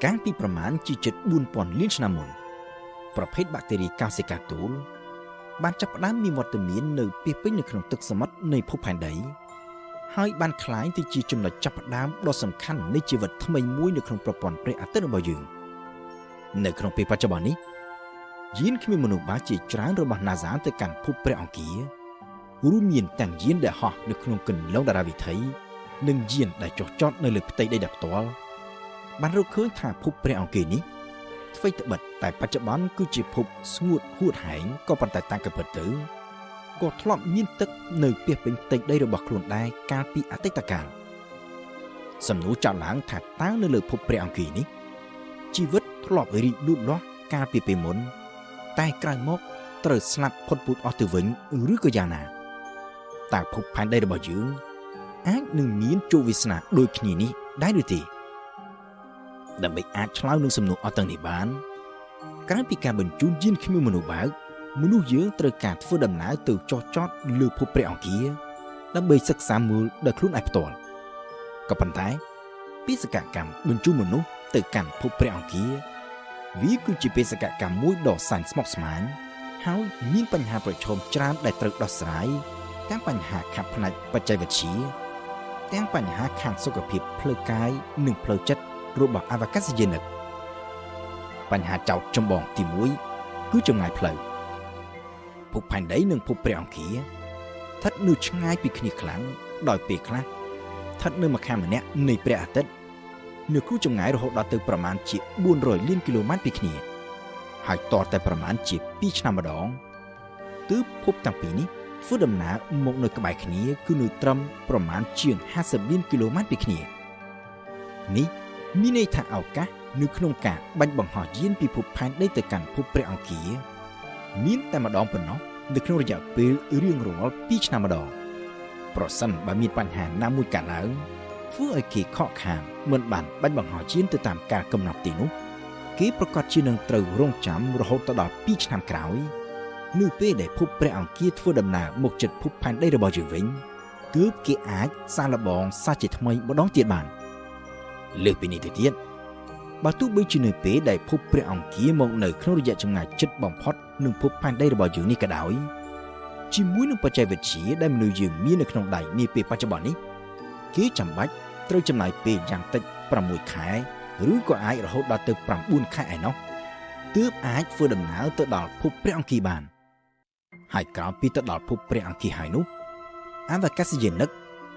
កាលពីប្រមាណជាជិត 4,000 លានឆ្នាំមុនប្រភេទបាក់តេរីកោសិកាទូលបានចាប់ផ្ដើមមានវត្តមាននៅពាសពេញនៅក្នុងទឹកសមុទ្រនៃភពផែនដីហើយបានក្លាយទៅជាចំណុចចាប់ផ្ដើមដ៏សំខាន់នៃជីវិតថ្មីមួយនៅក្នុងប្រព័ន្ធព្រះអាទិត្យរបស់យើងនៅក្នុងពេលបច្ចុប្បន្ននេះយានគ្មានមនុស្សបាជាច្រើនរបស់ NASA ទៅកាន់ភពព្រះអង្គាររួមមានទាំងយានដែលហោះនៅក្នុងគន្លងតារាវិថីនិងយានដែលចុះចតនៅលើផ្ទៃដីដោយផ្ទាល់បានរកឃើញថាភពព្រះអង្គារនេះអ្វីត្បិតតែបច្ចុប្បន្នគឺជាភពស្ងួតហួតហែងក៏ប៉ុន្តែតាមពិតទៅក៏ធ្លាប់មានទឹកនៅពាសពេញផ្ទៃដីរបស់ខ្លួនដែរកាលពីអតីតកាលសំណួរចោទឡើងថាតើនៅលើភពព្រះអង្គារនេះជីវិតធ្លាប់រីកលូតលាស់កាលពីពេលមុនតែក្រោយមកត្រូវស្លាប់ផុតពូជអស់ទៅវិញឬក៏យ៉ាងណាតើភពផែនដីរបស់យើងអាចនឹងមានជោគវាសនាដូចគ្នានេះដែរឬទេដើម្បីអាចឆ្លើយនឹងសំណួរអស់ទាំងនេះបានក្រៅពីការបញ្ជូនយានគ្មានមនុស្សបើកមនុស្សយើងត្រូវការធ្វើដំណើរទៅចុះចតលើភពព្រះអង្គារដើម្បីសិក្សាមើលដោយខ្លួនឯងផ្ទាល់ក៏ប៉ុន្តែបេសកកម្មបញ្ជូនមនុស្សទៅកាន់ភពព្រះអង្គារវាគឺជាបេសកកម្មមួយដ៏សែនស្មុគស្មាញហើយមានបញ្ហាប្រឈមច្រើនដែលត្រូវដោះស្រាយទាំងបញ្ហាខាងផ្នែកបច្ចេកវិទ្យាទាំងបញ្ហាខាងសុខភាពផ្លូវកាយនិងផ្លូវចិត្តរបស់អវកាសយានិកបញ្ហាចោទចម្បងទី1គឺចម្ងាយផ្លូវភពផែនដីនិងភពព្រះអង្គារស្ថិតនៅឆ្ងាយពីគ្នាខ្លាំងដោយពេលខ្លះស្ថិតនៅម្ខាងម្នាក់នៃព្រះអាទិត្យនៅគូចម្ងាយរហូតដល់ទៅប្រមាណជា400លានគីឡូម៉ែត្រពីគ្នាហើយតតែប្រមាណជា2ឆ្នាំម្ដងទើបភពទាំងពីរនេះធ្វើដំណើរមកនៅក្បែរគ្នាគឺនៅត្រឹមប្រមាណជាង50លានគីឡូម៉ែត្រពីគ្នានេះមានន័យថាឱកាសនៅក្នុងការបាញ់បង្ហោះយានពីភពផែនដីទៅកាន់ភពព្រះអង្គារមានតែម្ដងប៉ុណ្ណោះនៅក្នុងរយៈពេលរៀងរាល់2ឆ្នាំម្ដងប្រសិនបើមានបញ្ហាណាមួយកើតឡើងធ្វើឲ្យគេខកខានមិនបានបាញ់បង្ហោះយានទៅតាមការកំណត់ទីនោះគេប្រកាសជានឹងត្រូវរងចាំរហូតដល់2ឆ្នាំក្រោយនៅពេលដែលភពព្រះអង្គារធ្វើដំណើរមកជិតភពផែនដីរបស់យើងវិញទើបគេអាចសាកល្បងសាជាថ្មីម្ដងទៀតបានលើសពីនេះទៅទៀតបើទោះបីជានៅពេលដែលភពព្រះអង្គារមកនៅក្នុងរយៈចម្ងាយជិតបំផុតនឹងភពផែនដីរបស់យើងនេះក៏ដោយជាមួយនឹងបច្ចេកវិទ្យាដែលមនុស្សយើងមាននៅក្នុងដៃនាពេលបច្ចុប្បន្ននេះគេចាំបាច់ត្រូវចំណាយពេលយ៉ាងតិច6ខែឬក៏អាចរហូតដល់ទៅ9ខែឯណោះទើបអាចធ្វើដំណើរទៅដល់ភពព្រះអង្គារបានហើយក្រោយពីទៅដល់ភពព្រះអង្គារហើយនោះអវកាសយានិក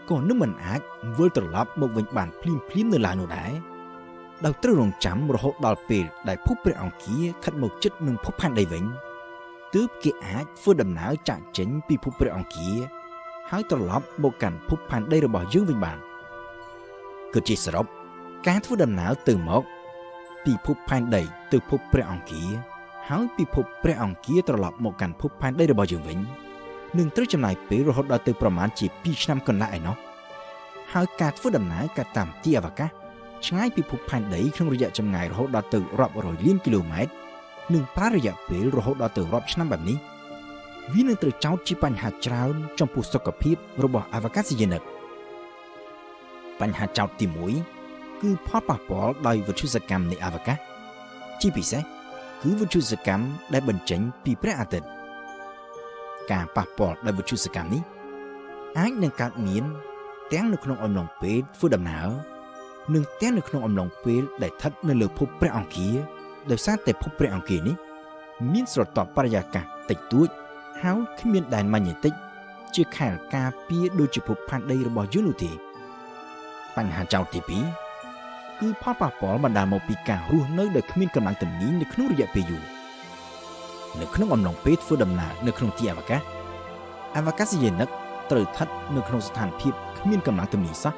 ក៏នឹងមិនអាចវិលត្រឡប់មកវិញបានភ្លាមនៅឡើយនោះដែរដោយត្រូវរងចាំរហូតដល់ពេលដែលភពព្រះអង្គារខិតមកជិតនឹងភពផែនដីវិញទើបគេអាចធ្វើដំណើរចាកចេញពីភពព្រះអង្គារហើយត្រឡប់មកកាន់ភពផែនដីរបស់យើងវិញបានគឺជាសរុបការធ្វើដំណើរទៅមកពីភពផែនដីទៅភពព្រះអង្គារហើយពីភពព្រះអង្គារត្រឡប់មកកាន់ភពផែនដីរបស់យើងវិញនឹងត្រូវចំណាយពេលរហូតដល់ទៅប្រមាណជា2ឆ្នាំកន្លះឯណោះហើយការធ្វើដំណើរកាត់តាមទីអវកាសឆ្ងាយពីភពផែនដីក្នុងរយៈចម្ងាយរហូតដល់ទៅរាប់រយលានគីឡូម៉ែត្រនឹងប្រើរយៈពេលរហូតដល់ទៅរាប់ឆ្នាំបែបនេះវានឹងត្រូវចោទជាបញ្ហាច្រើនចំពោះសុខភាពរបស់អវកាសយានិកបញ្ហាចោទទី1គឺផលប៉ះពាល់ដោយវិទ្យុសកម្មនៃអវកាសជាពិសេសគឺវិទ្យុសកម្មដែលបញ្ចេញពីព្រះអាទិត្យការប៉ះពាល់ដោយវិទ្យុសកម្មនេះអាចនឹងកើតមានទាំងនៅក្នុងអំឡុងពេលធ្វើដំណើរនិងទាំងនៅក្នុងអំឡុងពេលដែលស្ថិតនៅលើភពព្រះអង្គារដោយសារតែភពព្រះអង្គារនេះមានស្រទាប់បរិយាកាសតិចតួចហើយគ្មានដែនម៉ាញ៉េទិកជាខែលការពារដូចជាភពផែនដីរបស់យើងនោះទេបញ្ហាចោទទី2គឺផលប៉ះពាល់បណ្ដាលមកពីការរស់នៅដោយគ្មានកម្លាំងទំនាញនៅក្នុងរយៈពេលយូរនៅក្នុងអំឡុងពេលធ្វើដំណើរនៅក្នុងទីអវកាសយានិកត្រូវស្ថិតនៅក្នុងស្ថានភាពគ្មានកម្លាំងទំនាញសោះ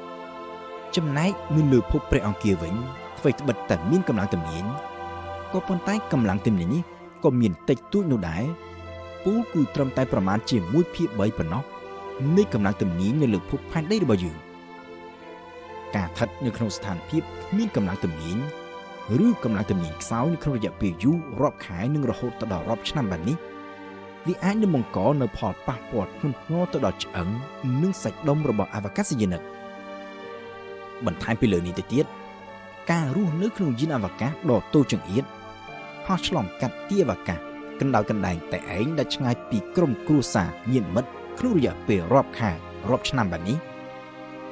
ចំណែកនៅលើភពព្រះអង្គារវិញអ្វីត្បិតតែមានកម្លាំងទំនាញក៏ប៉ុន្តែកម្លាំងទំនាញនេះក៏មានតិចតួចនោះដែរពូលគឺត្រឹមតែប្រមាណជា1/3ប៉ុណ្ណោះនៃកម្លាំងទំនាញនៅលើភពផែនដីរបស់យើងការស្ថិតនៅក្នុងស្ថានភាពគ្មានកម្លាំងទំនាញឬកម្លាំងទំនាញខ្សោយនៅក្នុងរយៈពេលយូររាប់ខែនិងរហូតដល់រាប់ឆ្នាំបែបនេះវាអាចនឹងបង្កនៅផលប៉ះពាល់ធ្ងន់ធ្ងរទៅដល់ឆ្អឹងនិងសាច់ដុំរបស់អវកាសយានិកបន្ថែមពីលើនេះទៅទៀត ការរស់នៅក្នុងយានអវកាសដ៏តូចចង្អៀតហោះឆ្លងកាត់ទីអវកាសកណ្ដោយកណ្ដែងតែឯងដែលឆ្ងាយពីក្រុមគ្រួសារញាតិមិត្តក្នុងរយៈពេលរាប់ខែរាប់ឆ្នាំបែបនេះ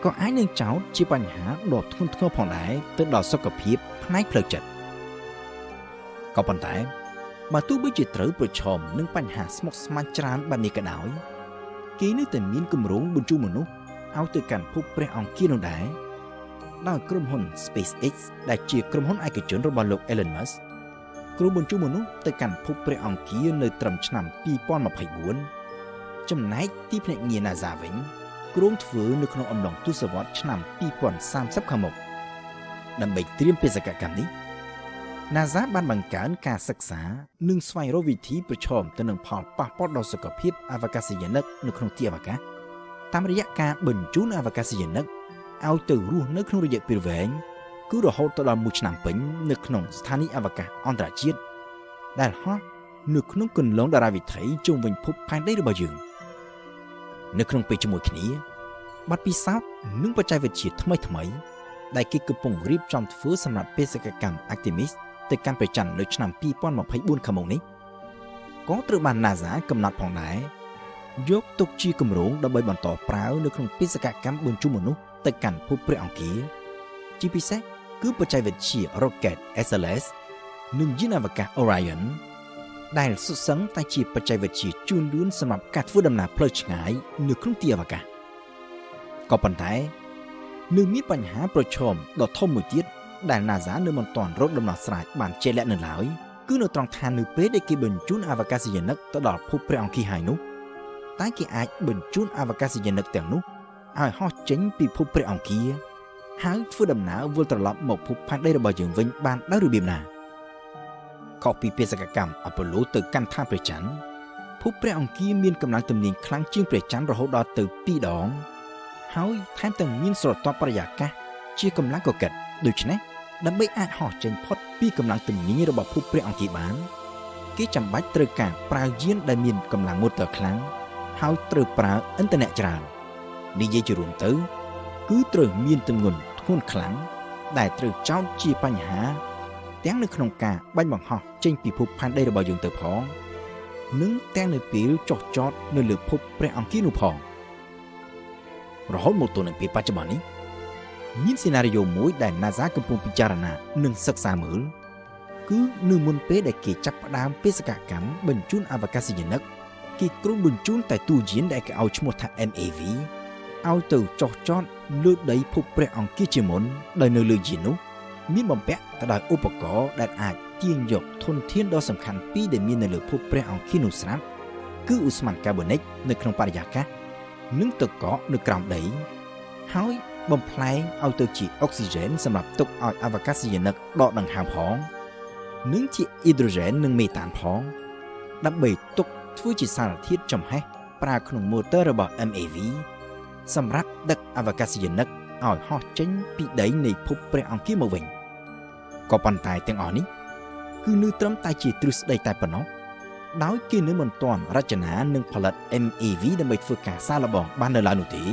ក៏អាចនឹងចោទជាបញ្ហាដ៏ធ្ងន់ធ្ងរផងដែរទៅដល់សុខភាពផ្នែកផ្លូវចិត្តក៏ប៉ុន្តែបើទោះបីជាត្រូវប្រឈមនឹងបញ្ហាស្មុគស្មាញច្រើនបែបនេះក៏ដោយគេនៅតែមានគម្រោងបញ្ជូនមនុស្សឲ្យទៅកាន់ភពព្រះអង្គានោះដែរដោយក្រុមហ៊ុន SpaceX ដែលជាក្រុមហ៊ុនឯកជនរបស់លោក Elon Musk គ្រោងបញ្ជូនមនុស្សទៅកាន់ភពព្រះអង្គានៅត្រឹមឆ្នាំ2024ចំណែកទីភ្នាក់ងារ NASA វិញគ្រោងធ្វើនៅក្នុងអំឡុងទសវត្សរ៍ឆ្នាំ2030ខាងមុខដើម្បីត្រៀមបេសកកម្មនេះ NASA បានបង្កើនការសិក្សានិងស្វែងរកវិធីប្រឈមទៅនឹងផលប៉ះពាល់ដល់សុខភាពអវកាសយានិកនៅក្នុងទីអវកាសតាមរយៈការបញ្ជូនអវកាសយានិកឲ្យទៅរស់នៅក្នុងរយៈពេលវែងគឺរហូតដល់1ឆ្នាំពេញនៅក្នុងស្ថានីយ៍អវកាសអន្តរជាតិដែលហោះនៅក្នុងគន្លងតារាវិថីជុំវិញភពផែនដីរបស់យើងនៅក្នុងពេលជាមួយគ្នាបទពិសោធន៍និងបច្ចេកវិទ្យាថ្មីៗដែលគេកំពុងរៀបចំធ្វើសម្រាប់បេសកកម្ម Artemis ទៅកាន់ព្រះច័ន្ទនៅឆ្នាំ2024ខាងមុខនេះក៏ត្រូវបាន NASA កំណត់ផងដែរយកទុកជាគម្រោងដើម្បីបន្តប្រើនៅក្នុងបេសកកម្មបញ្ជូនមនុស្សទៅកាន់ភពព្រះអង្គាជាពិសេសគឺបច្ចេកវិទ្យា Rocket SLS និងយានអវកាស Orion ដែលសុទ្ធសឹងតែជាបច្ចេកវិទ្យាជួនលឿនសម្រាប់ការធ្វើដំណើរផ្លូវឆ្ងាយនៅក្នុងទីអវកាសក៏ប៉ុន្តែនៅមានបញ្ហាប្រឈមដ៏ធំមួយទៀតដែល NASA នៅមិនទាន់រកដំណោះស្រាយបានជាក់លាក់នៅឡើយគឺនៅត្រង់ថានៅពេលដែលគេបញ្ជូនអវកាសយានិកទៅដល់ភពព្រះអង្គាហើយនោះតែគេអាចបញ្ជូនអវកាសយានិកទាំងនោះឲ្យហោះចេញពីភពព្រះអង្គាហើយធ្វើដំណើរវិលត្រឡប់មកភពផែនដីរបស់យើងវិញបានដោយរបៀបណាខុសពីបេសកកម្មអប៉ូឡូទៅកាន់ឋានព្រះច័ន្ទភពព្រះអង្គាមានកម្លាំងទំនាញខ្លាំងជាងព្រះច័ន្ទរហូតដល់ទៅ2ដងហើយថែមទាំងមានស្រទាប់បរិយាកាសជាកម្លាំងកកិតដូច្នេះដើម្បីអាចហោះចេញផុតពីកម្លាំងទំនាញរបស់ភពព្រះអង្គាបានគេចាំបាច់ត្រូវការប្រើយានដែលមានកម្លាំងម៉ូទ័រខ្លាំងហើយត្រូវប្រើឥន្ធនៈច្រើននិយាយជារួមទៅគឺត្រូវមានទម្ងន់ធ្ងន់ខ្លាំងដែលត្រូវចោទជាបញ្ហាទាំងនៅក្នុងការបាញ់បង្ហោះចេញពីភពផែនដីរបស់យើងទៅផងនិងទាំងនៅពេលចុះចតនៅលើភពព្រះអង្គានោះផងរហូតមកទល់នឹងពេលបច្ចុប្បន្ននេះមានសេណារីយ៉ូមួយដែល NASA កំពុងពិចារណានិងសិក្សាមើលគឺនៅមុនពេលដែលគេចាប់ផ្ដើមបេសកកម្មបញ្ជូនអវកាសយានិកគេគ្រោងបញ្ជូនតែទូយានដែលគេឲ្យឈ្មោះថា MAV ឲ្យទៅចុះចតលើដីភពព្រះអង្គាជាមុនដោយនៅលើយាននោះមានបំពាក់ទៅដោយឧបករណ៍ដែលអាចទាញយកធនធានដ៏សំខាន់ពីរដែលមាននៅលើភពព្រះអង្គានោះស្រាប់គឺឧស្ម័នកាបូនិកនៅក្នុងបរិយាកាសនិងទឹកកកនៅក្រោមដីហើយបំផ្លែងឲ្យទៅជាអុកស៊ីហ្សែនសម្រាប់ទុកឲ្យអវកាសយានិកដកដង្ហើមផងនិងជាអ៊ីដ្រូសែននិងមេតានផងដើម្បីទុកធ្វើជាសារធាតុចំហេះប្រើក្នុងម៉ូទ័ររបស់ MAV សម្រាប់ដឹកអវកាសយានិកឲ្យហោះចេញពីដីនៃភពព្រះអង្គាមកវិញក៏ប៉ុន្តែទាំងអស់នេះគឺនៅត្រឹមតែជាទ្រឹស្ដីតែប៉ុណ្ណោះដោយគេនៅមិនទាន់រចនានិងផលិត MAV ដើម្បីធ្វើការសាកល្បងបាននៅឡើយនោះទេ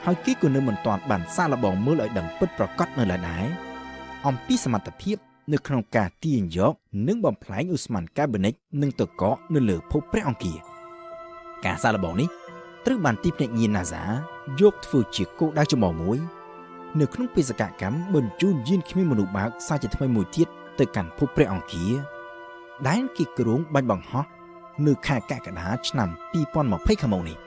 ហើយគេក៏នៅមិនទាន់បានសាកល្បងមើលឲ្យដឹងពិតប្រាកដនៅឡើយដែរអំពីសមត្ថភាពនៅក្នុងការទាញយកនិងបំផ្លែងឧស្ម័នកាបូនិកនិងទឹកកកនៅលើភពព្រះអង្គាការសាកល្បងនេះត្រូវបានទីភ្នាក់ងារ NASA យកធ្វើជាគោលដៅចម្បងមួយនៅក្នុងបេសកកម្មបញ្ជូនយានគ្មានមនុស្សបើកសាជាថ្មីមួយទៀតទៅកាន់ភពព្រះអង្គាដែលគេគ្រោងបាញ់បង្ហោះនៅខែកក្កដាឆ្នាំ2020ខាងមុខនេះ